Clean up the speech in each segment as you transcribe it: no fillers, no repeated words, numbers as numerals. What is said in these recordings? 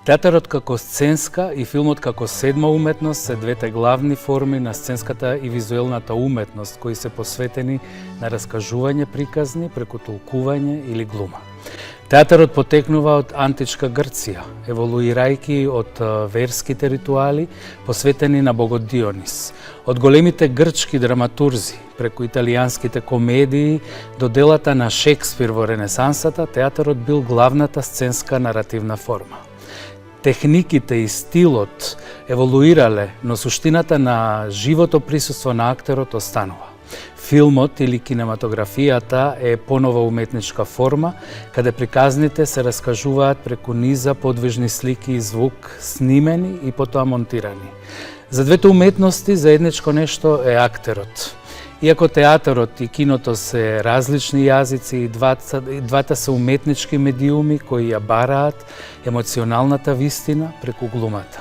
Театарот како сценска и филмот како седма уметност се двете главни форми на сценската и визуелната уметност кои се посветени на раскажување приказни преку толкување или глума. Театарот потекнува од античка Грција, еволуирајќи од верските ритуали посветени на богот Дионис, од големите грчки драматурзи, преку италијанските комедии до делата на Шекспир во Ренесансата, театарот бил главната сценска наративна форма. Техниките и стилот еволуирале, но суштината на живото присуство на актерот останува. Филмот или кинематографијата е понова уметничка форма, каде приказните се раскажуваат преку низа подвижни слики и звук, снимени и потоа монтирани. За двете уметности заедничко нешто е актерот. Иако театарот и киното се различни јазици и двата се уметнички медиуми кои ја бараат емоционалната вистина преку глумата.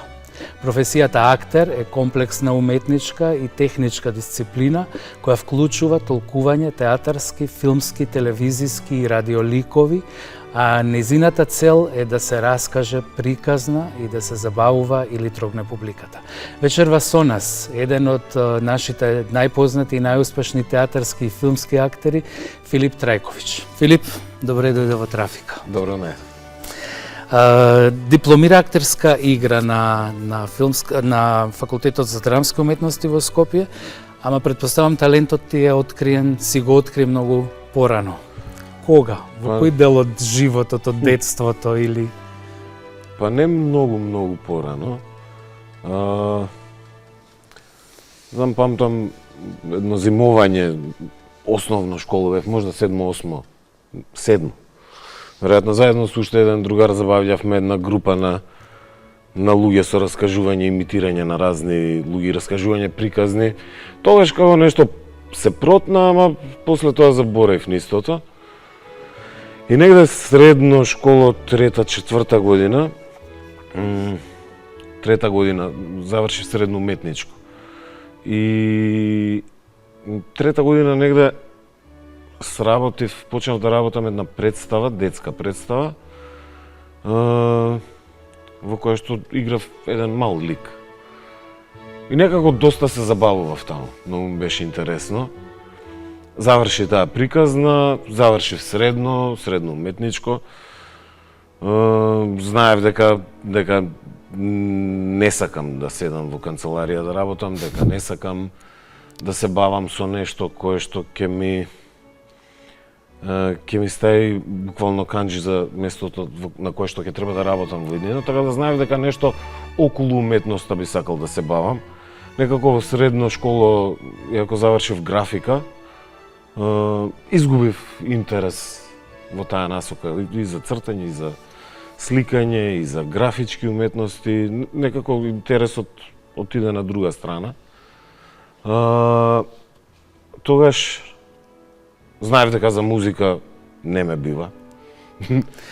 Професијата актер е комплексна уметничка и техничка дисциплина која вклучува толкување театарски, филмски, телевизиски и радиоликови, а незината цел е да се раскаже приказна и да се забавува или трогне публиката. Вечерва со нас еден од нашите најпознати и најуспешни театарски и филмски актери, Филип Трајковиќ. Филип, добре дојде во Трафика. Добро не. Дипломира актерска игра на Факултетот за драмски уметности во Скопје, ама предпоставам талентот ти е откриен, си го откри многу порано. Кога? Во кој дел од животот, од детството или? Па не многу порано. Знам, памтам едно зимовање, основно школа бев, можда 7-8. Веројатно заедно со уште еден другар забавljавме една група на луѓе со раскажување, имитирање на разни луѓе, раскажување приказни. Тогаш како нешто се протна, ама после тоа заборев нистото. И негде средно школа, трета година заврши средно уметничко. И трета година негде сработив, почнав да работам една представа, детска представа, во која што играв еден мал лик. И некако доста се забавував таму, многу ми беше интересно. Заврши таа приказна, завршив средно уметничко. Знаев дека не сакам да седам во канцеларија да работам, дека не сакам да се бавам со нешто кое што ќе ми стави буквално канџи за местото на кое што ќе треба да работам во иднина, така да знаев дека нешто околу уметноста би сакал да се бавам. Некако во средно школа, иако завршив графика, изгубив интерес во таа насока и за цртање, и за сликање, и за графички уметности. Некако интересот отиде на друга страна. Тогаш знаев дека за музика не ме бива.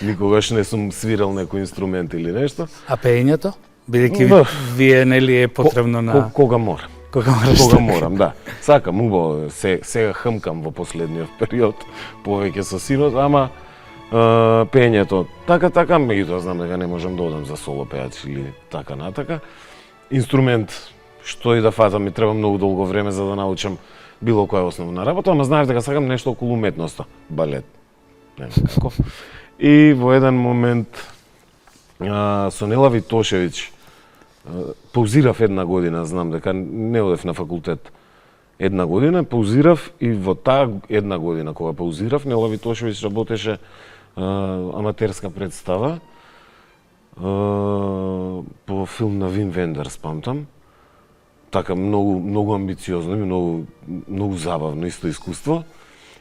Никогаш не сум свирал некој инструмент или нешто. А пеењето? Бидејќи вие нели е потребно на кога морам. Кога морам, да. Сакам убаво, сега хъмкам во последниот период, повеќе со синот, ама пеењето така, меѓутоа знам дека не можам да одам за соло пеач или така натака. Инструмент, што и да фатам, ми треба многу долго време за да научам било која основна работа, ама знаев дека сакам нешто околу уметноста, балет, не знам како. И во еден момент со Нела Витошевиќ паузирав една година, знам дека не одев на факултет една година, паузирав и во таа една година кога паузирав, Нела Витошевиќ работеше аматерска представа по филм на Вим Вендерс, памтам. така многу амбициозно и многу забавно исто искуство.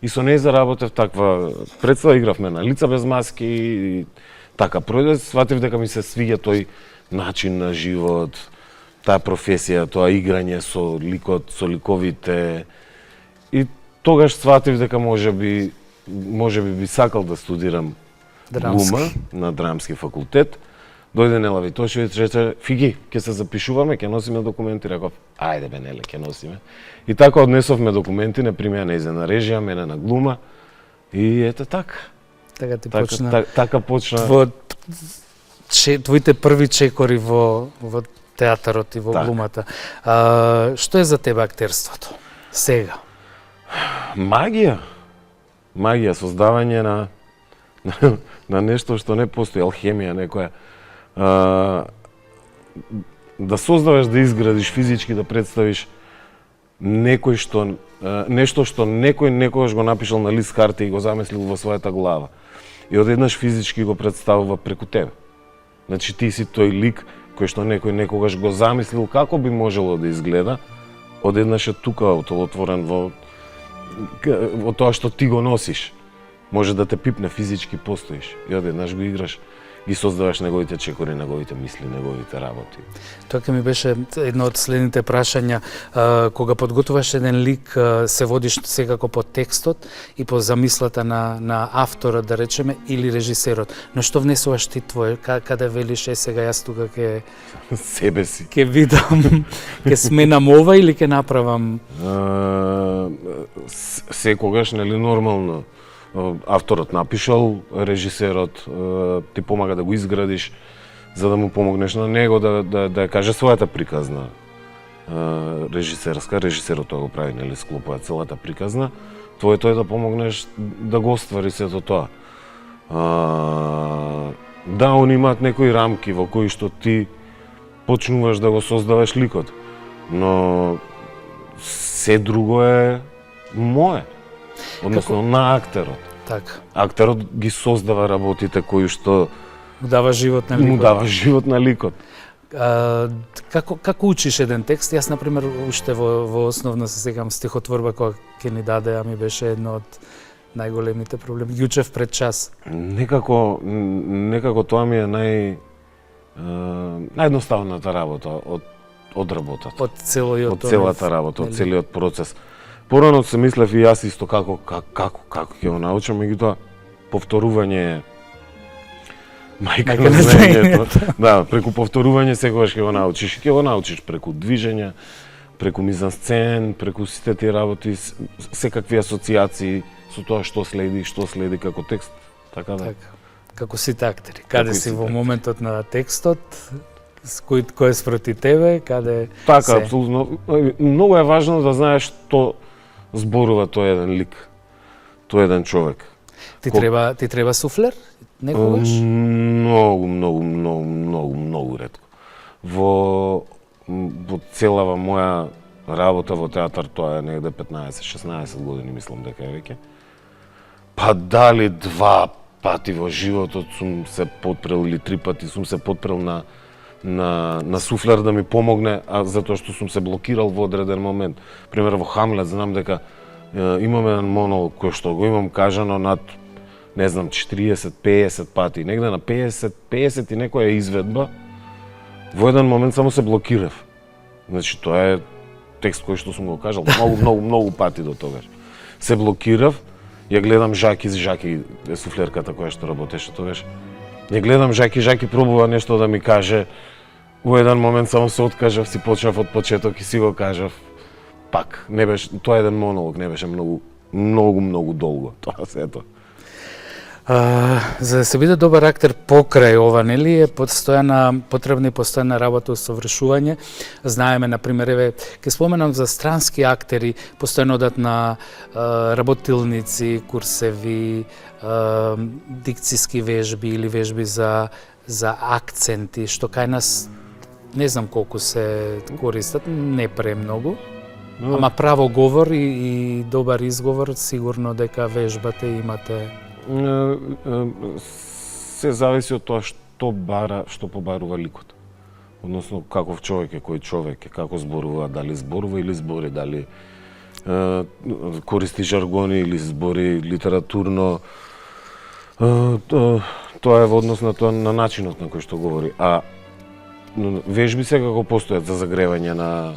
И со неј заработев таква представа, игравме на Лица без маски и така пројде, сватив дека ми се свиѓа тој начин на живот, таа професија, тоа играње со ликот, со ликовите. И тогаш сватив дека можеби би сакал да студирам глума на драмски факултет. Дојде Нела Витошевиќ, рече: "Фиги, ќе се запишуваме, ќе носиме документи." Реков: "Ајде бе, Неле, ќе носиме." И така однесовме документи, не примеа нејзе на режија, мене на глума. И ете така. Така ти почна. Така почна. Твоите први чекори во театарот и во глумата. Што е за тебе актерството сега? Магија, создавање на нешто што не постои, алхемија некоја. Да создаваш, да изградиш физички, да представиш нешто што некој некогаш го напишал на лист карта и го замислил во својата глава. И одеднаш физички го представува преку тебе. Значи ти си тој лик кој што некој некогаш го замислил како би можело да изгледа, одеднаш е тука отворен во тоа што ти го носиш. Може да те пипне, физички постоиш и одеднаш го играш, ги создаваш неговите чекори, неговите мисли, неговите работи. Тоа ќе ми беше едно од следните прашања. Кога подготвуваш еден лик, се водиш секако по текстот и по замислата на авторот, да речеме, или режисерот. Но што внесуваш ти твое? Каде велиш, сега јас тука ќе себе си. Ќе видам, ќе сменам ова или ќе направам? Секогаш, нели, нормално. Авторот напишал, режисерот ти помага да го изградиш, за да му помогнеш на него да каже својата приказна режисерска. Режисерот тоа го прави, нели, склопува целата приказна. Твоето е да помогнеш да го оствари сето тоа. Да, они имаат некои рамки во кои што ти почнуваш да го создаваш ликот, но се друго е мое. Односно на актерот. Така. Актерот ги создава работите кои што му дава живот на ликот. Му дава живот на ликот. Како учиш еден текст? Јас, например, уште во основно се сеќавам стихотворба која ќе ни даде, а ми беше едно од најголемите проблеми. Јучев пред час. Некако тоа ми е наједноставната работа од работата. Од целата работа, од целиот процес. Порано се мислев и јас исто како ќе го научам, меѓутоа повторување е мајка на знаењето. Да, преку повторување секогаш ќе го научиш. Ќе го научиш преку движење, преку мизансцен, преку сите тие работи, секакви асоциации со тоа што следи како текст, така да. Како сите актери, каде си во моментот на текстот, кој е спроти тебе, каде Така, апсолутно. Многу е важно да знаеш што зборува тој еден лик, тој еден човек. Ти треба суфлер некогаш? Многу ретко. Во целава моја работа во театар, тоа е негде 15-16 години, мислам дека е веќе. Па дали 2 пати во животот сум се потпрел или 3 пати сум се потпрел на суфлер да ми помогне, затоа што сум се блокирал во одреден момент. Пример, во Хамлет знам дека имам еден монолог кој што го имам кажано над, не знам, 40-50 пати. Негде на 50 и некоја изведба, во еден момент само се блокирав. Значи, тоа е текст кој што сум го кажал многу пати до тогаш. Се блокирав, ја гледам Жаки е суфлерката која што работеше тогаш. Ја гледам Жаки пробува нешто да ми каже. Во еден момент само се откажав, си почнав од почеток и си го кажав. Пак, не беше, тоа еден монолог, не беше многу долго, тоа сето. За да се биде добар актер покрај ова, нели, е потребна и постојана работа, усовршување. Знаеме, например, ќе споменам за странски актери, постојано одат на работилници, курсеви, дикциски вежби или вежби за акценти, што кај нас не знам колку се користат, не премногу. Ама право говор и добар изговор, сигурно дека вежбате имате. Се зависи од тоа што побарува ликот. односно каков човек е, кој човек е, како зборува, дали зборува или збори, дали користи жаргони или збори литературно. Тоа е во однос на тоа, на начинот на кој што говори. А вежби секако постојат за загревање на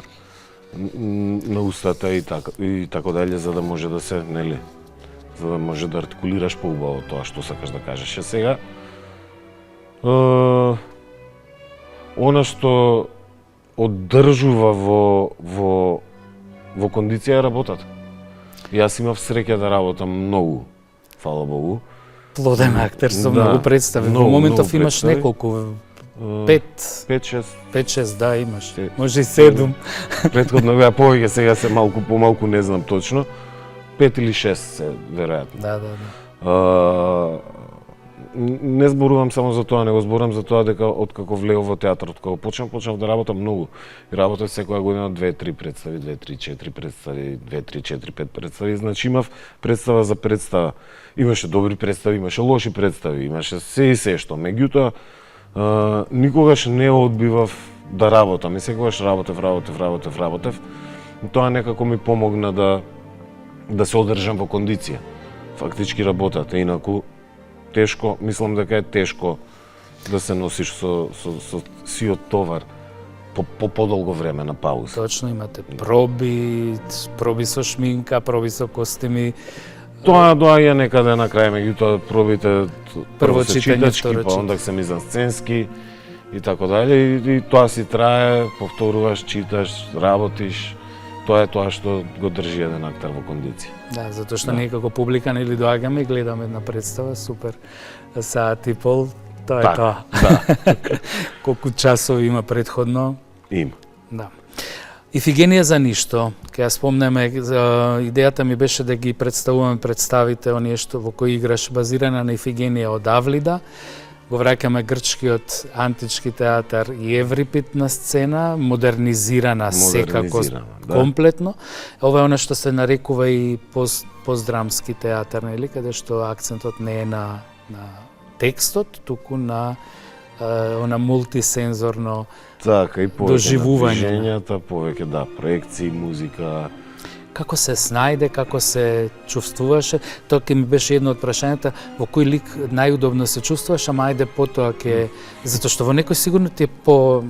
устата и така дале, за да може да се, нели, за да може да артикулираш поубаво тоа што сакаш да кажеш. А сега она што оддржува во кондиција е работата. Јас имав среќа да работам многу, фала Богу. Плоден актер со многу представи. Во моментов имаш неколку, 5-6, да, имаш. Може и 7. Претходно беа повеќе, сега се малку помалку, не знам точно. 5 или 6 се, веројатно. Да. Не зборувам само за тоа, него зборам за тоа дека откако влегов во театарот, кога почнав да работам многу. И работев секоја година 2-3 представи, 2-3-4 представи, 2-3-4-5 представи. Значи имав представа за представа. Имаше добри представи, имаше лоши представи, имаше се и се што. Меѓутоа, никогаш не одбивав да работам. И секогаш работев. Тоа некако ми помогна да се одржам во кондиција. Фактички работата, инаку тешко, мислам дека е тешко да се носиш со сиот товар по подолго време на пауза. Точно, имате проби со шминка, проби со костими. Тоа доаѓа некаде на крај, меѓутоа пробите прво се читање, читачки, па онда се мизансценски и така дале, и тоа си трае, повторуваш, читаш, работиш. Тоа е тоа што го држи еден актер во кондиција. Да, затоа што ние како публика нели доаѓаме и гледаме една представа, супер, саат и пол, тоа е тоа. Да. Колку часови има претходно? Има. Да. Ифигенија за ништо. Ке ја спомнеме, идејата ми беше да ги представуваме представите оние што во кои играш, базирана на Ифигенија од Авлида. Го враќаме грчкиот антички театар и Еврипид на сцена, модернизирана секако комплетно. Ова е она што се нарекува и постдрамски театар, нели, каде што акцентот не е на текстот, туку на она мултисензорно така, и доживување. Движењата, повеќе да, проекции, музика. Како се снајде, како се чувствуваше? Тоа ќе ми беше едно од прашањата, во кој лик најудобно се чувствуваш, ама ајде потоа ќе, затоа што во некој сигурно ти е по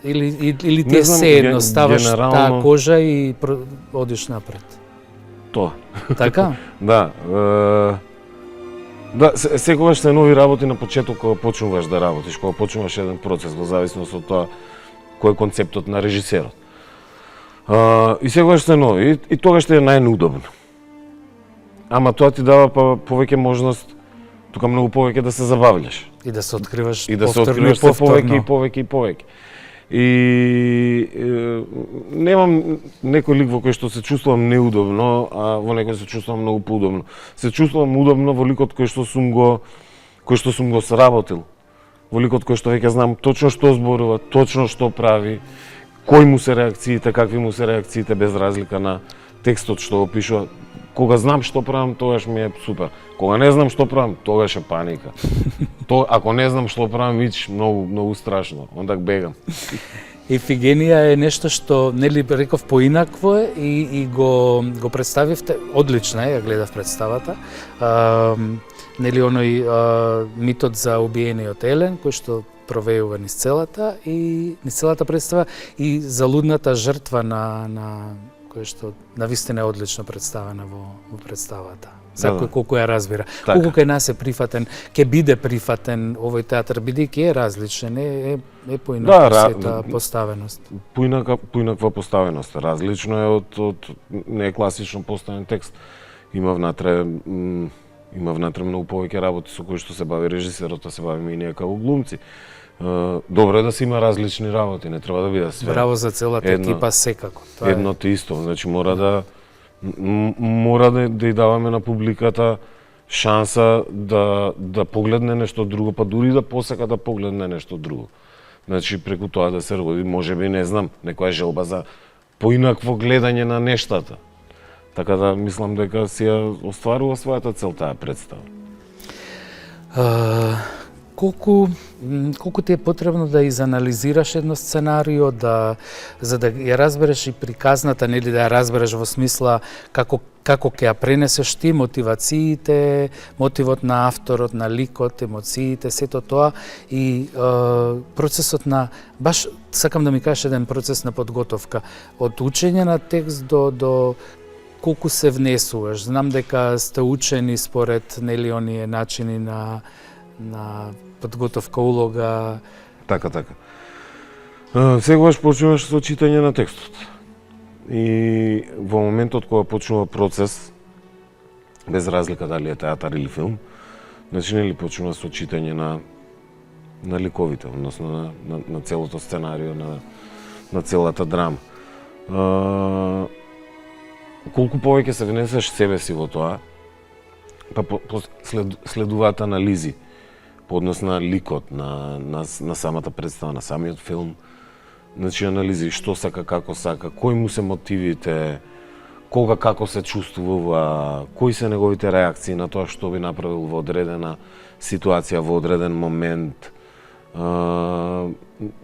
или ти е седно, ставаш таа кожа и одиш напред. Тоа. Така? Да. Да, секогаш се нови работи на почеток кога почнуваш да работиш, кога почнуваш еден процес, во зависност од тоа кој е концептот на режисерот. И секогаш се нови, и тогаш ти е најнеудобно. Ама тоа ти дава повеќе можност, тука многу повеќе да се забавляш. И да се откриваш и да се откриваш се повеќе. И немам некој лик во кој што се чувствувам неудобно, а во некој се чувствувам многу поудобно. Се чувствувам удобно во ликот кој што сум го сработил. Во ликот кој што веќе знам точно што зборува, точно што прави, кои му се реакциите, какви му се реакциите, без разлика на текстот што го пишува. Кога знам што правам, тогаш ми е супер. Кога не знам што правам, тогаш е паника. Ако не знам што правам, многу страшно, онда бегам. Ифигенија е нешто што, нели, реков поинакво е и го представивте, одлично е, ја гледав представата. Нели, оној митот за убиениот Елен, кој што провејува низ целата представа и залудната жртва на кој што навистина е одлично представена во представата. Секој колку ја разбира. Така. Колку кај нас е прифатен, ќе биде прифатен овој театар, бидејќи е различен, е поинаква сета поставеност. Поинаква поставеност. Различно е од не е класично поставен текст. Има внатре многу повеќе работи со кои што се бави режисерот, се бавиме и ние како глумци. Добро е да се има различни работи, не треба да биде све. Браво за целата екипа секако. Едно те исто, значи мора да ја даваме на публиката шанса да погледне нешто друго, па дури да посака да погледне нешто друго. Значи преку тоа да се роди, можеби не знам, некоја желба за поинакво гледање на нештата. Така да мислам дека си ја остварува својата цел таа представа. колку ти е потребно да изанализираш едно сценарио, за да ја разбереш и приказната, нели да ја разбереш во смисла како ќе ја пренесеш ти, мотивациите, мотивот на авторот, на ликот, емоциите, сето тоа и процесот на, баш сакам да ми кажеш еден процес на подготовка, од учење на текст до колку се внесуваш. Знам дека сте учени според нели оние начини на подготовка, улога. Така. Секогаш почнуваш со читање на текстот. И во моментот кога почнува процес, без разлика дали е театар или филм, значи нели почнува со читање на ликовите, односно на целото сценарио, на целата драма. Колку повеќе се внесеш себе си во тоа, па следуваат анализи по однос на ликот, на самата представа, на самиот филм. Значи анализи што сака, како сака, кои му се мотивите, кога како се чувствува, кои се неговите реакции на тоа што би направил во одредена ситуација, во одреден момент.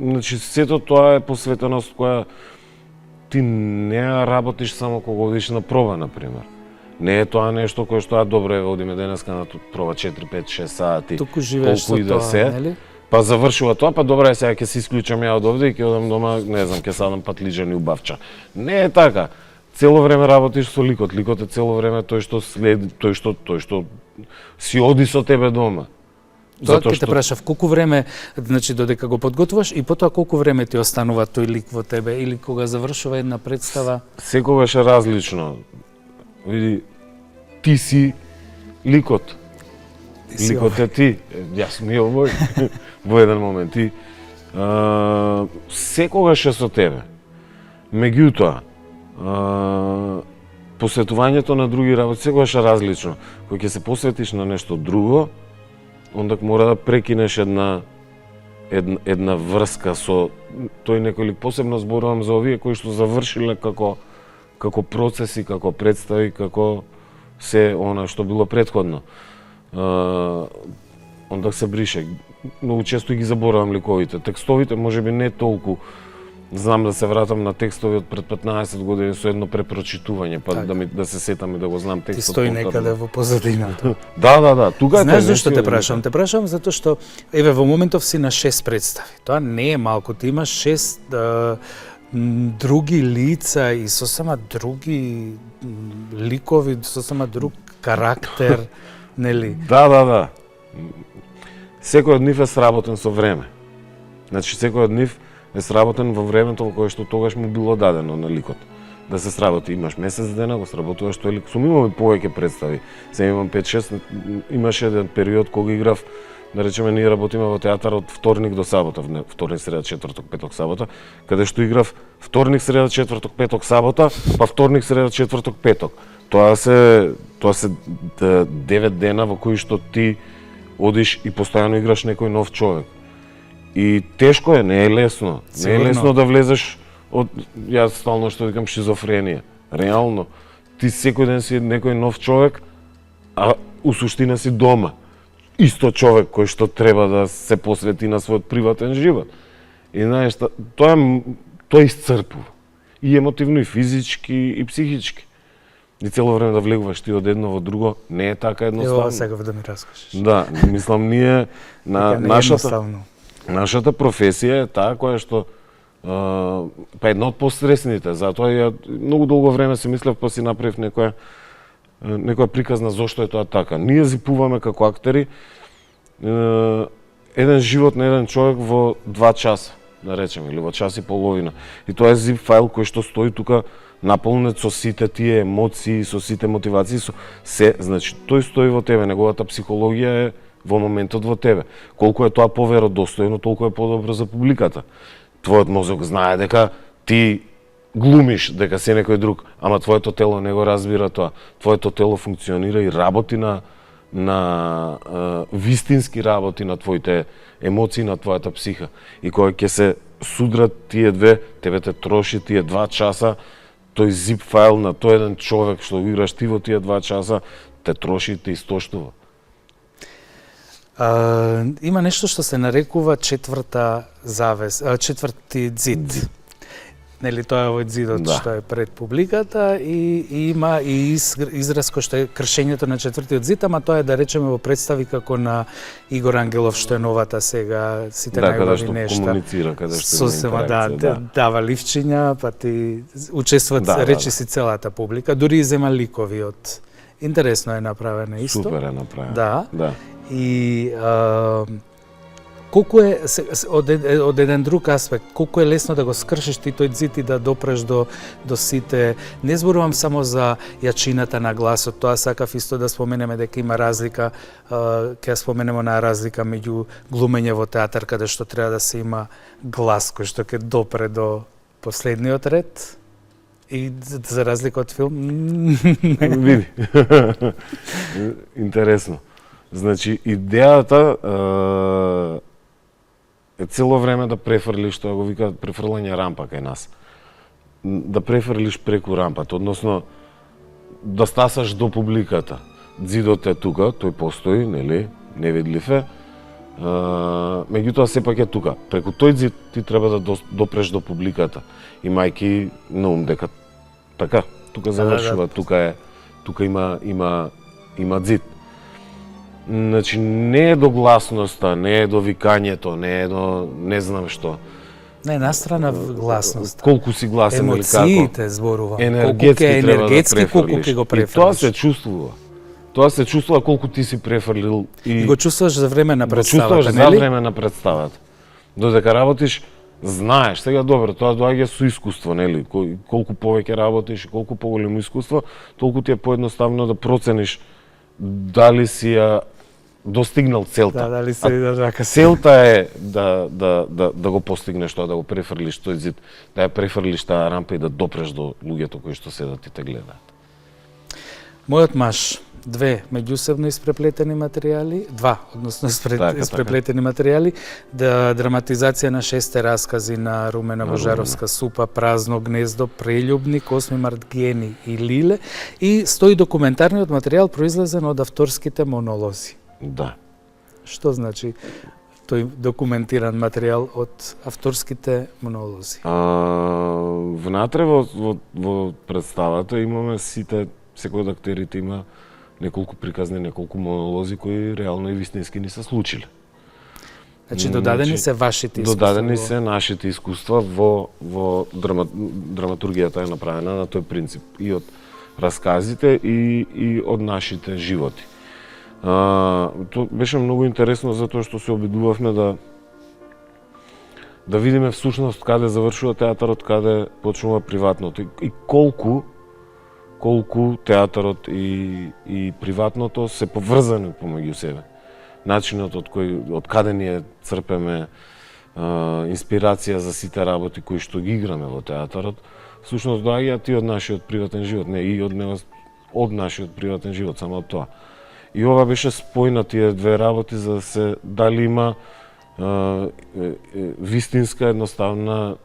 Значи сето тоа е посветеност која ти не ја работиш само кога одиш на проба, например. Не е тоа нешто кое што добро е, одиме денеска на проба 4, 5, 6 сати. Туку живееш со тоа, нели? Па завршува тоа, па добро е сега ќе се исклучам ја од овде и ќе одам дома, не знам, ќе садам патлиџани убавча. Не е така. Цело време работиш со ликот. Ликот е цело време тој што следи, тој што си оди со тебе дома. Тоа ќе те прашав колку време, значи додека го подготвуваш и потоа колку време ти останува тој лик во тебе или кога завршува една представа? Секогаш е различно. Види, ти си ликот. Ликот е ти. Јас ми овој во еден момент. Ти секогаш е со тебе. Меѓутоа, посветувањето на други работи секогаш е различно. Кога ќе се посветиш на нешто друго, онда мора да прекинеш една врска со тој некој лик. Посебно зборувам за овие кои што завршиле како процеси, како представи, како се она што било претходно. Онда се брише. Многу често ги заборавам ликовите. Текстовите можеби не толку. Знам да се вратам на текстови од пред 15 години со едно препрочитување, па да се сетам и да го знам текстот. Ти стои некаде во позадината. Да. Тука знаеш зашто те прашам? Те прашам затоа што еве во моментов си на 6 представи. Тоа не е малку. Ти имаш 6 други лица и сосема други ликови, сосема друг карактер, нели? Да. Секој од нив е сработен со време. Значи секој од нив е сработен во времето во кое што тогаш му било дадено на ликот. Да се сработи, имаш месец дена, го сработуваш тој лик. Сум имал и повеќе представи. Се имам 5-6, имаше еден период кога играв, да речеме, ние работиме во театар од вторник до сабота, вторник, среда, четврток, петок, сабота, каде што играв вторник, среда, четврток, петок, сабота, па вторник, среда, четврток, петок. Тоа се 9 дена во кои што ти одиш и постојано играш некој нов човек. И тешко е, не е лесно. Сигурно. Не е лесно да влезеш од, јас стално што викам, шизофренија. Реално, ти секој ден си некој нов човек, а у суштина си дома. Исто човек кој што треба да се посвети на својот приватен живот. И знаеш, тоа исцрпува. И емотивно, и физички, и психички. И цело време да влегуваш ти од едно во друго, не е така едноставно. Ево сега да ми раскажеш. Да, мислам ние нашата професија е таа која што па една од постресните, затоа ја многу долго време си мислев, па си направив некоја приказна зошто е тоа така. Ние зипуваме како актери еден живот на еден човек во 2 часа, да речеме, или во час и половина. И тоа е zip файл кој што стои тука наполнет со сите тие емоции, со сите мотивации, со се, значи тој стои во тебе, неговата психологија е во моментот во тебе. Колку е тоа поверодостојно, толку е подобро за публиката. Твојот мозок знае дека ти глумиш дека си некој друг, ама твоето тело не го разбира тоа. Твоето тело функционира и работи на вистински работи на твоите емоции, на твојата психа. И кога ќе се судрат тие две, тебе те троши тие 2 часа, тој zip файл на тој еден човек што го играш ти во тие 2 часа, те троши и те истоштува. Има нешто што се нарекува четврти зид. Нели тоа е овој зидот што е пред публиката и има и израз кој што е кршењето на четвртиот зид, ама тоа е да речеме во представи како на Игор Ангелов што е новата сега, сите најубави нешта. Комуницира, каде што сосема дава ливчиња, па ти учествуваат речиси целата публика, дури и зема ликови од. Интересно е направено исто. Супер е направено. Да. И колку е од еден друг аспект, колку е лесно да го скршиш ти тој зид и да допреш до сите. Не зборувам само за јачината на гласот, тоа сакав исто да споменеме дека има разлика, ќе споменеме на разлика меѓу глумење во театар каде што треба да се има глас кој што ќе допре до последниот ред. И за разлика од филм. Види. Интересно. Значи, идејата е цело време да префрлиш, тоа го викаат префрлање рампа кај нас. Да префрлиш преку рампата, односно да стасаш до публиката. Зидот е тука, тој постои, нели, невидлив е. Меѓутоа сепак е тука. Преку тој зид ти треба да допреш до публиката, имајќи на ум дека така, тука завршува, тука има зид. Значи, не е до гласноста, не е до викањето, не е до не знам што. Не, настрана гласност. Колку си гласен или како. Емоциите зборувам. Енергетски колку ќе го префрлиш. И тоа се чувствува. Тоа се чувствува колку ти си префрлил. И го чувствуваш за време на представата, нели? Го чувствуваш за време на представата. Додека работиш, знаеш, сега добро, тоа доаѓа со искуство, нели? Колку повеќе работиш, колку поголемо искуство, толку ти е поедноставно да процениш дали си ја достигнал целта. Дали се така. Целта е да го постигнеш тоа, да го префрлиш тој зид, да ја префрлиш таа рампа и да допреш до луѓето кои што седат и те гледаат. Мојот маж, меѓусебно испреплетени материјали, испреплетени материјали, драматизација на 6 раскази на Румена Божаровска, Супа, Празно гнездо, Прељубник, 8 март, Гени и Лиле, и стои документарниот материјал произлезен од авторските монолози. Да. Што значи тој документиран материјал од авторските монолози? Внатре во представата имаме секој од актерите има неколку приказни, неколку монолози кои реално и вистински ни се случиле. Значи додадени се вашите искуства? Додадени се нашите искуства во драматургијата е направена на тој принцип и од расказите и од нашите животи. Тоа беше многу интересно затоа што се обидувавме да видиме всушност каде завршува театарот, каде почнува приватното и колку театарот и приватното се поврзани помеѓу себе. Начинот од каде ние црпеме инспирација за сите работи кои што ги играме во театарот, всушност доаѓаат и од нашиот приватен живот, не и од нашиот приватен живот, само од тоа. И ова беше спојна тие две работи за да се дали има вистинска, едноставна,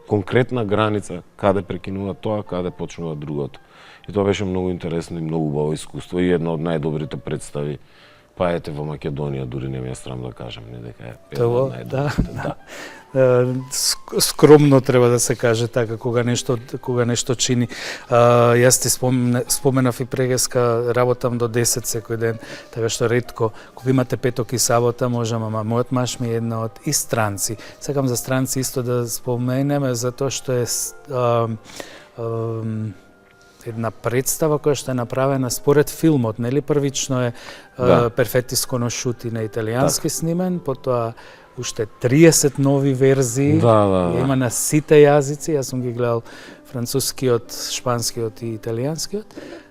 конкретна граница каде прекинува тоа, каде почнува другото. И тоа беше многу интересно и многу убаво искуство и една од најдобрите представи, па ете во Македонија, дури не ми е срам да кажам, не дека е една од најдобрите. Да. Скромно треба да се каже така кога нешто чини. Јас ти споменав и прегеска, работам до 10 секој ден, така што ретко кога имате петок и сабота можам, ама мојот маж ми е една од и странци. Сакам за странци исто да споменеме затоа што е една представа која што е направена според филмот, нели првично е Перфеtti sconosciuti на италијански снимен, потоа уште 30 нови верзии, има на сите јазици, јас сум ги гледал францускиот, шпанскиот и италијанскиот,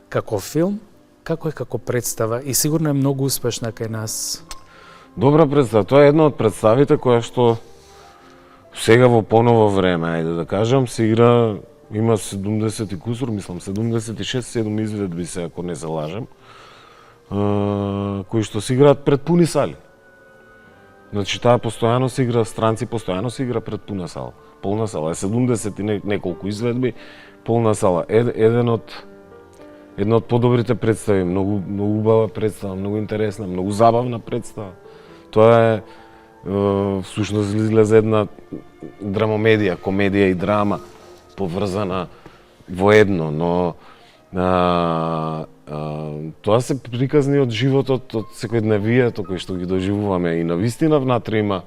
како филм, како е како представа и сигурно е многу успешна кај нас. Добра представа, тоа е една од представите која што сега во поново време, ајде да кажам, се игра, има 70 и кусур, мислам 76-7 изведби се, ако не се лажем, кои што се играат пред пуни сали. Значи таа постојано се игра, странци постојано се игра пред полна сала, е 70 и неколку изведби, полна сала. една од подобрите представи, многу убава представа, многу интересна, многу забавна представа. Тоа е всушност излезе една драмомедија, комедија и драма поврзана во едно, но тоа се приказни од животот, од секојдневието кој што ги доживуваме и навистина внатре има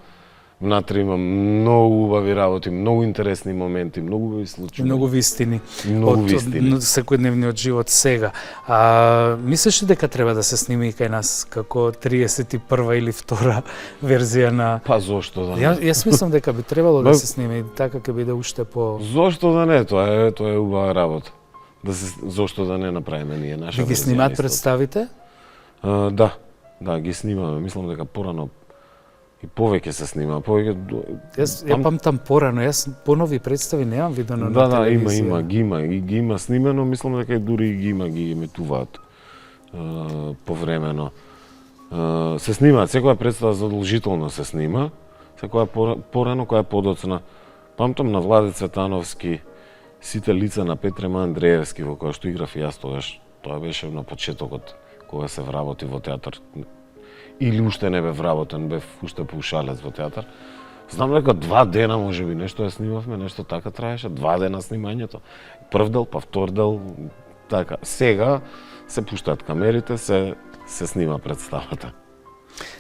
многу убави работи, многу интересни моменти, многу убави случаи. Многу вистини. Многу вистини. Од секојдневниот живот сега. Мислиш ли дека треба да се снима и кај нас како 31 или 2 верзија на... Па зошто да не? Јас мислам дека би требало да се снима и така ќе биде уште по... Зошто да не? Тоа е убава работа. Зошто да не направиме ние наша верзија? Ги снимаат представите? Да, ги снимаме. Мислам дека порано и повеќе се снима, Ја памтам порано, јас понови представи немам видено на телевизија. Ги има снимено, мислам дека дури ги емитуваат повремено. Се снимаат, секоја представа задолжително се снима, секоја порано која е подоцна. Памтам на Владе Цветановски, сите лица на Петре Андреевски во која што играв и јас тогаш. Тоа беше на почетокот кога се вработи во театар. Или уште не бев вработен, бев уште паушалец во театар. Знам дека 2 дена можеби нешто ја снимавме, нешто така траеше, 2 дена снимањето. Прв дел, па втор дел, така. Сега се пуштаат камерите, се снима представата.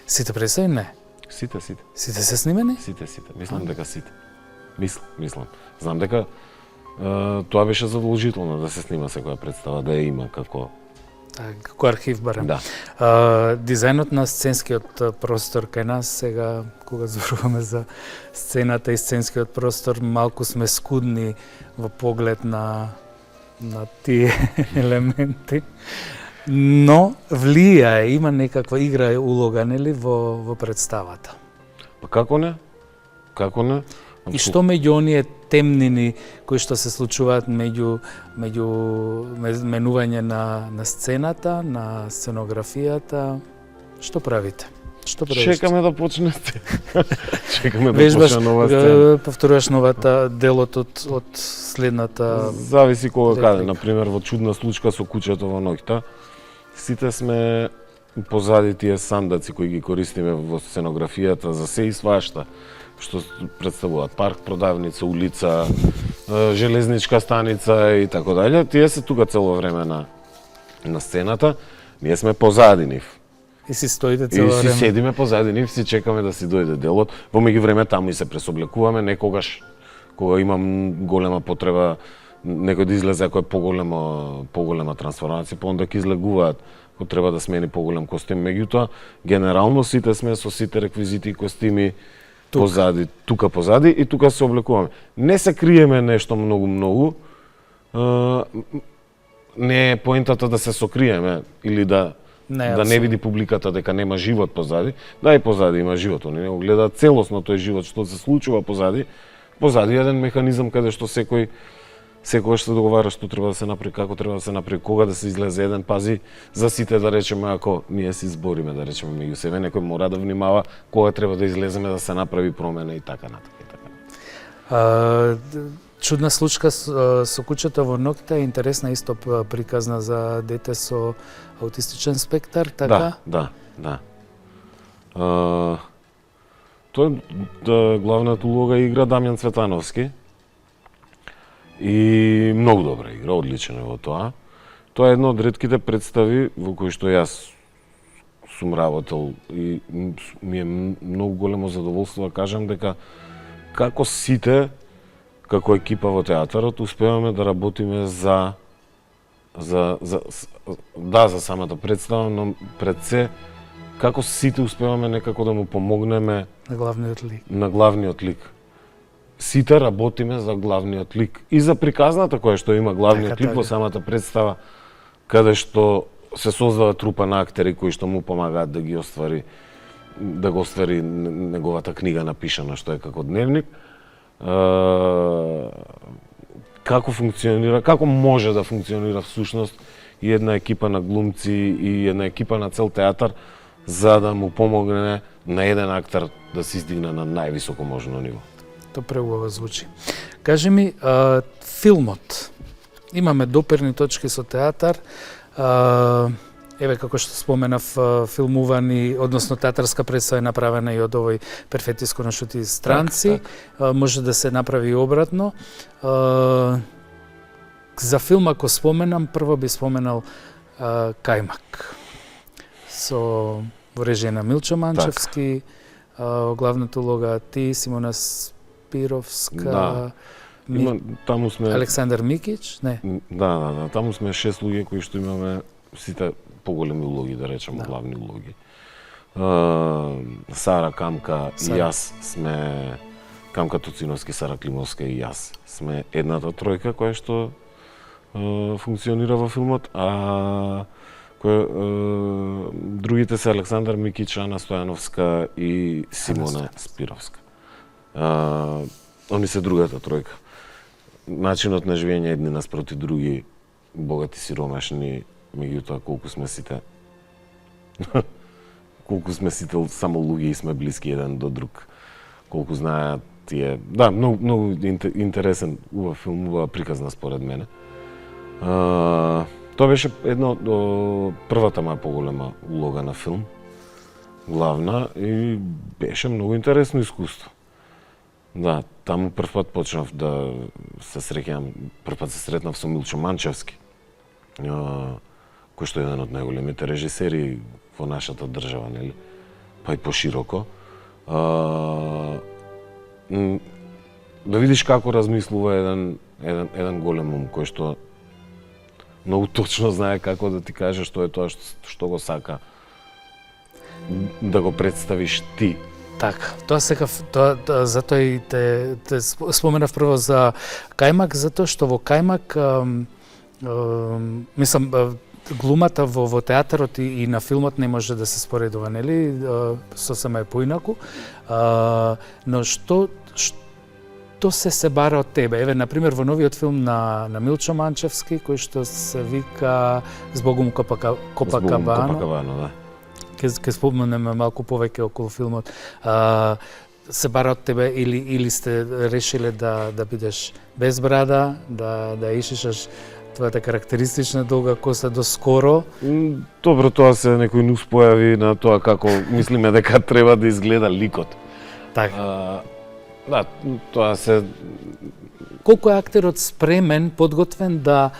Сите представи не? Сите. Сите се снимени? Сите. Мислам дека сите. Мислам. Знам дека тоа беше задолжително да се снима секоја представа, да ја има како архив барем. Да. Дизајнот на сценскиот простор кај нас сега, кога зборуваме за сцената и сценскиот простор, малку сме скудни во поглед на тие елементи. Но влијае, има некаква игра улога, нели, во представата. Па како не? И што меѓу оние темнини кои што се случуваат меѓу менување на сцената, на сценографијата, што правите? Чекаме да почнете. Чекаме да почне нова сцена. Повторуваш новата делот од следната... Зависи кога каде. Например, во Чудна случка со куќето во ноќта, сите сме позади тие сандаци кои ги користиме во сценографијата за се и свашта, што представуваат парк, продавница, улица, железничка станица и така дале. Тие се тука цело време на сцената, ние сме позади нив. И си стоите цело време. И си седиме позади нив, си чекаме да си дојде делот. Во меѓувреме таму и се пресоблекуваме, некогаш кога имам голема потреба некој да излезе ако е поголема трансформација, па онда ќе излегуваат кога треба да смени поголем костим. Меѓутоа, генерално сите сме со сите реквизити и костими тука позади и тука се облекуваме. Не се криеме нешто многу. Не е поентата да се сокриеме или да не види публиката дека нема живот позади. Да, и позади има живот. Они не го гледаат целосно тој живот што се случува позади. Позади е еден механизам каде што секој се договара што треба да се направи, како треба да се направи, кога да се излезе еден, пази за сите да речеме, ако ние се избориме да речеме меѓу себе, некој мора да внимава кога треба да излеземе да се направи промена и така натака. Чудна случка со куќето во ноќта е интересна исто приказна за дете со аутистичен спектар, така? Да. Тој главната улога игра Дамјан Цветановски. И многу добра игра, одличен е во тоа. Тоа е едно од ретките представи во кои што јас сум работел и ми е многу големо задоволство да кажам дека како сите, како екипа во театарот, успеваме да работиме за самата представа, но пред се како сите успеваме некако да му помогнеме на главниот лик. Сите работиме за главниот лик и за приказната која што има главниот лик во самата представа, каде што се создава трупа на актери кои што му помагаат да го оствари неговата книга напишана што е како дневник. Како функционира, како може да функционира всушност и една екипа на глумци и една екипа на цел театар за да му помогне на еден актер да се издигне на највисоко можно ниво. Тоа преубаво звучи. Кажи ми, филмот имаме доперни точки со театар. Еве, како што споменав, филмувани, односно театарска представа е направена и од овој Перфетиско на Шути странци. Може да се направи и обратно. За филм, ако споменам, прво би споменал Кајмак. Со во режија на Милчо Манчевски, главната улога ти, Симона Спировска, таму сме Александар Микич, не? Да, таму сме 6 луѓе кои што имаме сите поголеми улоги, да речеме, главни улоги. Сара, Камка и јас сме, Камка Туциновски, Сара Климовска и јас сме едната тројка која што функционира во филмот, а другите се Александар Микич, Ана Стојановска и Симона Спировска. Они се другата тројка. Начинот на живење едни наспроти други, богати, сиромашни, меѓутоа колку сме сите само луѓе и сме блиски еден до друг. Колку знаат тие, да, многу интересен, убав филм, убава приказна според мене. Тоа беше едно од првата моја поголема улога на филм, главна, и беше многу интересно искуство. Да, таму прв пат почнав да се среќам, прв пат се сретнав со Милчо Манчевски, кој што е еден од најголемите режисери во нашата држава, нели? Па и пошироко. Да видиш како размислува еден голем ум, кој што многу точно знае како да ти каже што е тоа што го сака да го представиш ти. Така, тоа затоа и те споменав прво за Кајмак, затоа што во Кајмак, мислам, глумата во театарот и на филмот не може да се споредува, нели? Сосема е поинаку. Но што се бара од тебе? Еве, например, во новиот филм на Милчо Манчевски, кој што се вика Збогум Копакабано, да. Ке споменеме малку повеќе околу филмот. Се бара од тебе или сте решиле да бидеш без брада, да ишишаш твојата карактеристична долга коса до скоро? Добро, тоа се некој нус појави на тоа како мислиме дека треба да изгледа ликот. Така. Да, тоа се... Колку е актерот спремен, подготвен да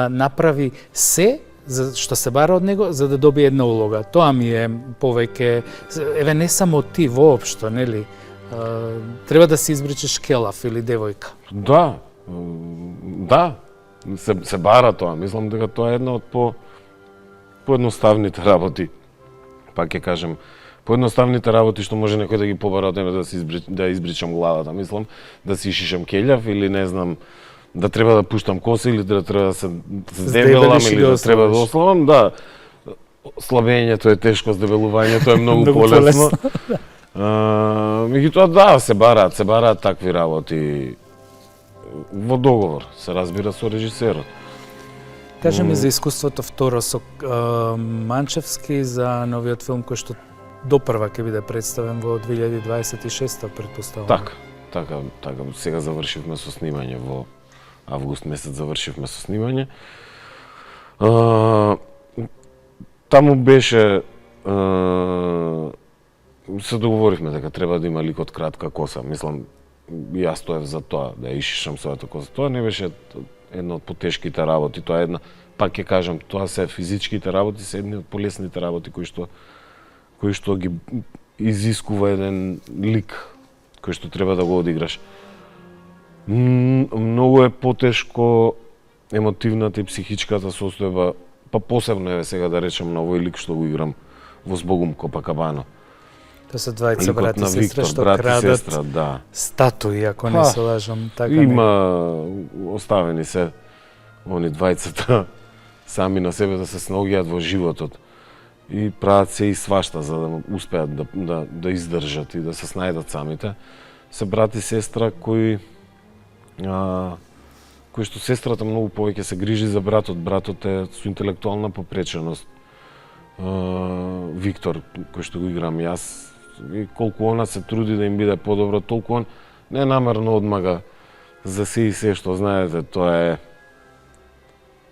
направи се што се бара од него за да добие една улога? Тоа ми е повеќе... Еве, не само ти, воопшто, нели? Треба да се избричеш келав или девојка. Да. Се бара тоа. Мислам дека тоа е една од поедноставните работи. Пак ќе кажем, поедноставните работи што може некој да ги побара од мене да избричам главата. Мислам да си ишишам келјав или не знам, да треба да пуштам коса или да треба да се здебелам или да треба да ослабам. Да, слабењето е тешко, здебелувањето е многу полесно. Меѓутоа, да, се бараат такви работи во договор, се разбира со режисерот. Кажи ми за искуството второ со Манчевски, за новиот филм кој што допрва ќе биде представен во 2026, претпоставувам. Така, сега завршивме со снимање во август месец завршивме со снимање. Таму беше се договоривме дека треба да има ликот кратка коса. Мислам, јас стоев за тоа, да ишишам својата коса. Тоа не беше една од потешките работи, тоа е една, пак ќе кажам, тоа се физичките работи, се едни од полесните работи кои што ги изискува еден лик кој што треба да го одиграш. Многу е потешко емотивната и психичката состојба, па посебно е сега да речем на овој лик што го играм во Збогум Копакабано. Тоа се двајца брат и сестра што крадат статуи, ако не се лажам. Така има оставени се они двајцата сами на себе да се снаоѓаат во животот и прават се и свашта за да успеат да издржат и да се снајдат самите. Се брат и сестра кои што сестрата многу повеќе се грижи за братот. Братот е со интелектуална попреченост. Виктор, кој што го играм јас, и колку она се труди да им биде подобро, толку он ненамерно одмага за се и се што знаете, тоа е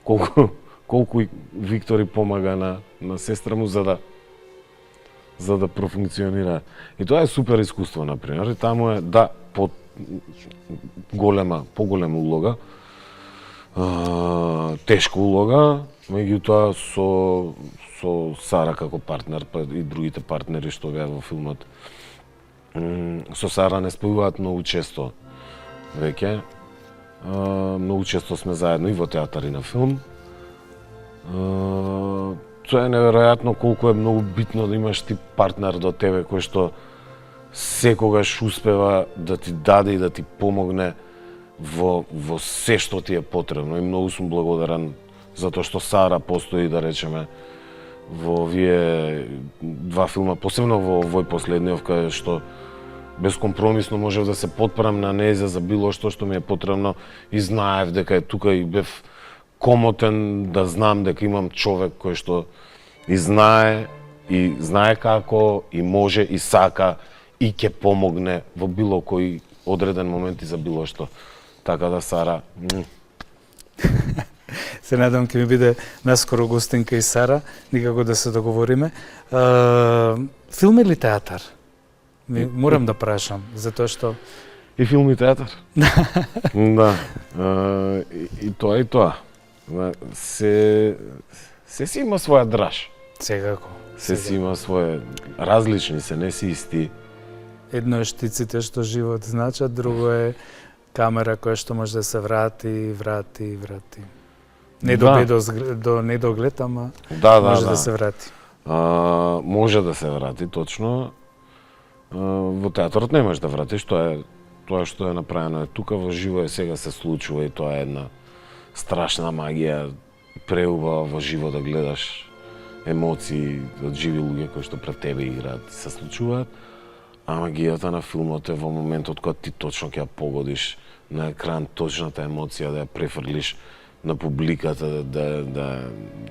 колку и Виктори помага на сестра му за да профункционира. И тоа е супер искуство, например. И таму е, да, поголема улога, тешка улога, меѓутоа со Сара како партнер, па и другите партнери што беа во филмот. Со Сара не спојуваат многу често веќе. Многу често сме заедно и во театар и на филм. Тоа е неверојатно колку е многу битно да имаш ти партнер до тебе кој што секогаш успева да ти даде и да ти помогне во се што ти е потребно. И многу сум благодарен затоа што Сара постои, да речеме, во овие два филма, посебно во овој последниот, каде што безкомпромисно можев да се потпрам на нејза за било што ми е потребно и знаев дека е тука и бев комотен да знам дека имам човек кој што и знае како, и може, и сака, и ќе помогне во било кој одреден момент и за било што. Така да, Сара... Се надам ќе ми биде наскоро гостинка и Сара, никако да се договориме. Филм или театар? Морам да прашам, затоа што... И филм и театар. Да. И тоа. Се си има своја драж. Секако. Се си има своje, различни се, не си исти. Едно е штиците што живот значат, друго е камера која што може да се врати. Не до недоглед, ама може да се врати. Може да се врати, точно. Во театрот не можеш да вратиш, тоа што е направено е тука, во живо е сега се случува и тоа е една страшна магија, преубава во живо да гледаш емоции од живи луѓе кои што пред тебе играат и се случуваат, а магијата на филмот е во моментот кога ти точно ќе ја погодиш на екран точната емоција, да ја префрлиш на публиката, да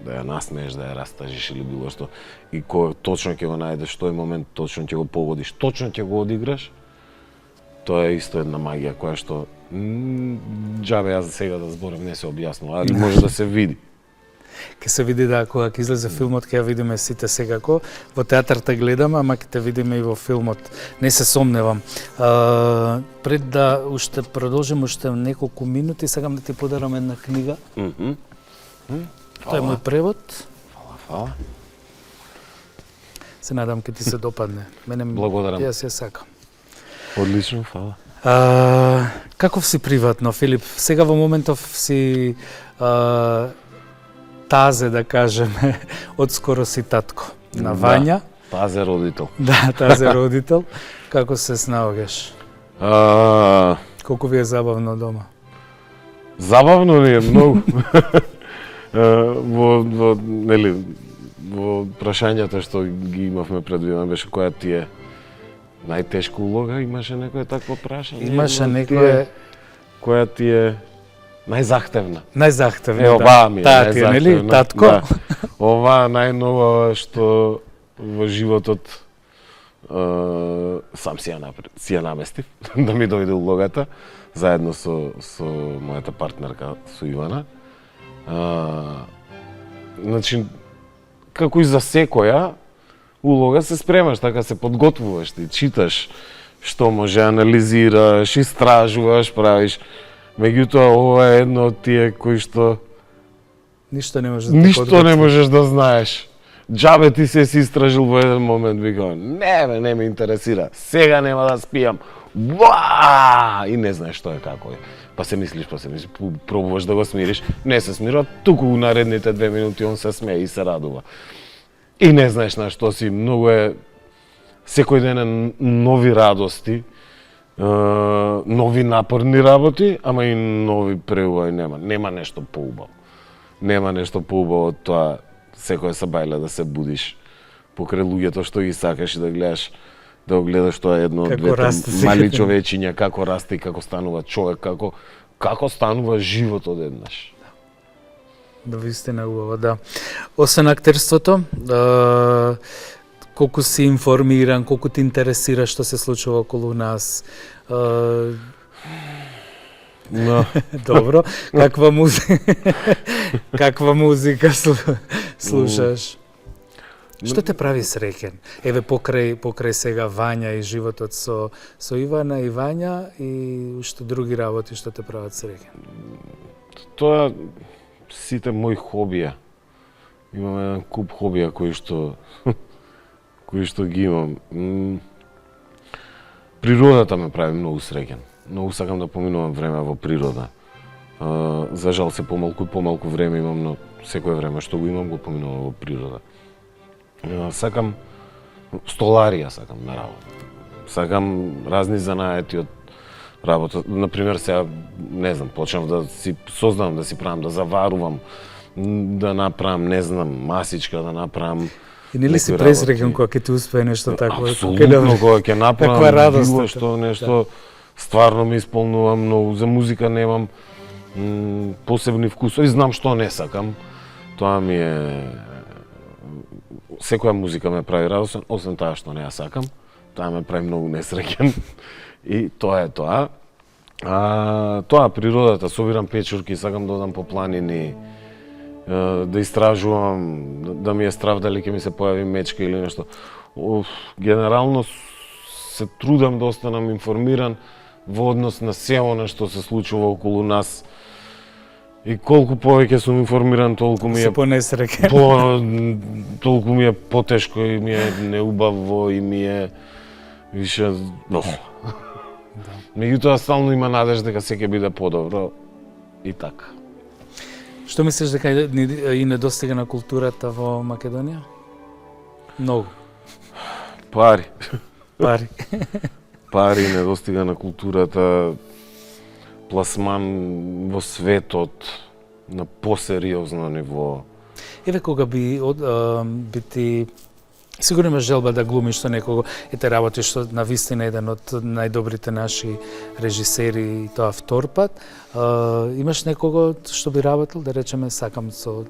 ја насмееш, да ја растажиш или било што. И кога точно ќе го најдеш тој момент, точно ќе го погодиш, точно ќе го одиграш, тоа е исто една магија која што џабе јас сега да зборам не се објаснува, али може да се види. Ке се види да кога ќе излезе филмот ќе ја видиме сите секако. Во театар те гледаме, ама ќе те видиме и во филмот. Не се сомневам. Пред да уште продолжим уште неколку минути, сакам да ти подарам една книга. Тоа е мој превод. Фала. Се надам ќе ти се допадне. Благодарам. Јас ја сакам. Одлично, фала. Каков си приватно, Филип? Сега во моментов си тазе, да кажеме, одскоро си татко на Вања. Тазе родител. Да, тазе родител. Како се снаоѓаш? Колку ви е забавно дома? Забавно ни е многу. Во прашањата што ги имавме предвидено беше која ти е најтешка улога, имаше некое такво прашање? Имаше некое... Која ти е најзахтевна? Најзахтевна, оваа ми е најзахтевна. Таа ти е, нели, татко? Да. Оваа најнова што во животот сам си ја наместив, да ми дојде улогата, заедно со мојата партнерка, со Ивана. Значи, како и за секоја улога се спремаш, така се подготвуваш, ти читаш што може, анализираш, истражуваш, правиш. Меѓутоа, ова е едно од тие кои што ништо не можеш да знаеш. Џабе ти се си истражил во еден момент, викам, не ме интересира, сега нема да спијам. И не знаеш што е, како е. Па се мислиш, пробуваш да го смириш, не се смирува, туку наредните 2 минути он се смее и се радува. И не знаеш на што си, многу е, секој ден е нови радости, нови напорни работи, ама и нови преубави нема нешто поубаво. Нема нешто поубаво од тоа секоја сабајле да се будиш покрај луѓето што ги сакаш и да гледаш тоа едно од двете мали човечиња, како расте и како станува човек, како станува живот одеднаш. Да, вистина убаво, да. Освен актерството, колку си информиран, колку ти интересира што се случува околу нас. No. Добро, каква музика? Каква музика слушаш? Што те прави среќен? Еве покрај сега Вања и животот со Ивана и Вања и уште други работи што те прават среќен? Тоа сите мои хобија. Имам еден куп хобија кои што ги имам. Природата ме прави многу среќен. Многу сакам да поминувам време во природа. За жал се помалку и помалку време имам, но секое време што го имам го поминувам во природа. Сакам столарија, сакам на работа. Сакам разни занаети од работа. Например, сега, не знам, почнав да си создавам, да си правам, да заварувам, да направам, не знам, масичка, да направам. И нели си пресреќен кога ќе ти успее нешто такво? Апсолутно, кога ќе направам било што, нешто, стварно ме исполнува многу. За музика немам посебни вкусови, знам што не сакам. Тоа ми е... Секоја музика ме прави радосен, освен таа што не ја сакам. Таа ме прави многу несреќен. И тоа е тоа. Тоа, природата, собирам печурки, сакам да одам по планини, да истражувам, да ми е страв дали ќе ми се појави мечка или нешто. Генерално се трудам да останам информиран во однос на се она што се случува околу нас. И колку повеќе сум информиран, толку ми е понесреќен. Толку ми е потешко и ми е неубаво и ми е више Меѓутоа стално има надежда дека се ќе биде подобро и така. Што мислиш дека и недостига на културата во Македонија? Многу. Пари. Пари. Пари, недостига на културата, пласман во светот на посериозно ниво. Еве кога би ти сигурно имаш желба да глумиш со некого, ете работиш што на вистина еден од најдобрите наши режисери и тоа втор пат. Имаш некого што би работил, да речеме, сакам со...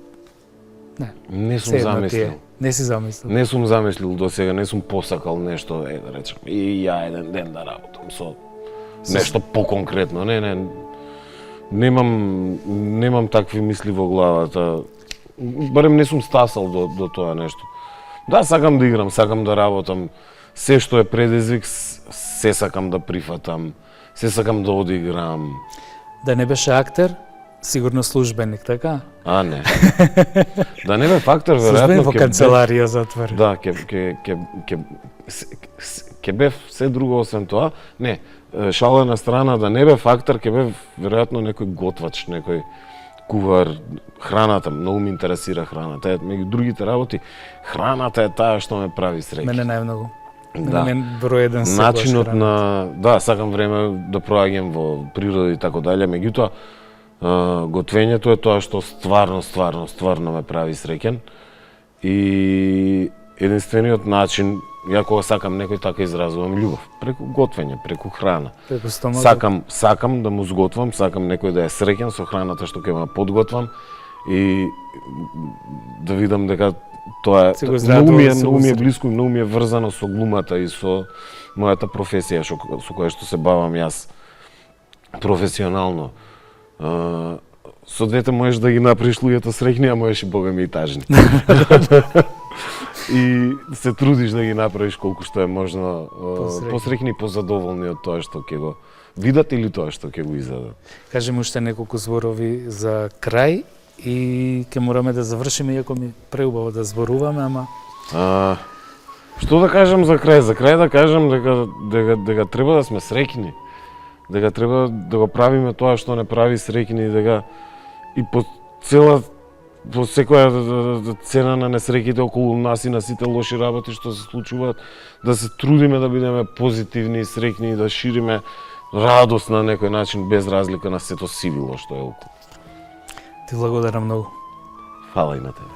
Не сум замислил. Не си замислил? Не сум замислил до сега, не сум посакал нешто, да речем, и ја еден ден да работам со нешто поконкретно. Немам такви мисли во главата. Барем не сум стасал до тоа нешто. Да, сакам да играм, сакам да работам. Се што е предизвик, се сакам да прифатам. Се сакам да одиграм. Да не беше актер, сигурно службеник, така? Не. Да не бе фактор, веројатно. Службеник во канцеларија затвор. Да, ќе бев се друго освен тоа. Не, шала на страна, да не бе фактор, ќе бев веројатно некој готвач, некој кувар. Храната, многу ми интересира храната. Меѓу другите работи, храната е таа што ме прави среќен. Мене најмногу. Да. Број еден секојаш начинот на... Да, сакам време да проаѓам во природа и така дале, меѓутоа, готвењето е тоа што стварно ме прави среќен. И единствениот начин, ја кога сакам некој, така изразувам љубов, преку готвење, преку храна. Преку стомак. Сакам да му сготвам, сакам некој да е среќен со храната што ќе ме подготвам и да видам дека тоа е многу ми е блиско и многу ми е врзано со глумата и со мојата професија со која што се бавам јас професионално. Со двете можеш да ги направиш луѓето среќни, а можеш и богами и тажни. И се трудиш да ги направиш колку што е можно посреќни и позадоволни од тоа што ќе го видат или тоа што ќе го изедат. Кажи ми уште неколку зборови за крај и ќе мораме да завршиме, иако ми преубаво да зборуваме, ама... Што да кажам за крај? За крај да кажам дека треба да сме среќни. Дека треба да го правиме тоа што не прави среќни, дека и по секоја цена на несреќите околу нас и на сите лоши работи што се случуваат, да се трудиме да бидеме позитивни и среќни и да шириме радост на некој начин без разлика на сето сивило што е околу. Ти благодарам многу. Фала и на тебе.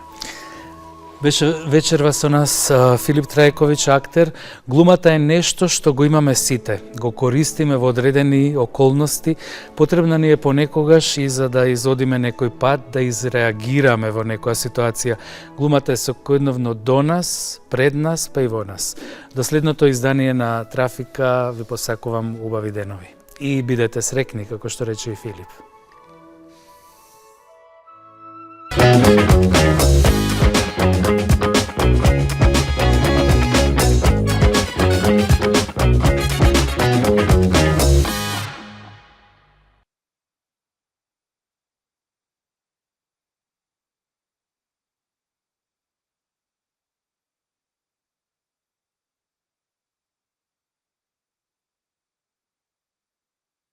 Беше вечерва со нас Филип Трајковиќ, актер. Глумата е нешто што го имаме сите. Го користиме во одредени околности. Потребна ни е понекогаш и за да изодиме некој пат, да изреагираме во некоја ситуација. Глумата е секојдневно до нас, пред нас, па и во нас. До следното издание на Трафика ви посакувам убави денови. И бидете среќни, како што рече и Филип.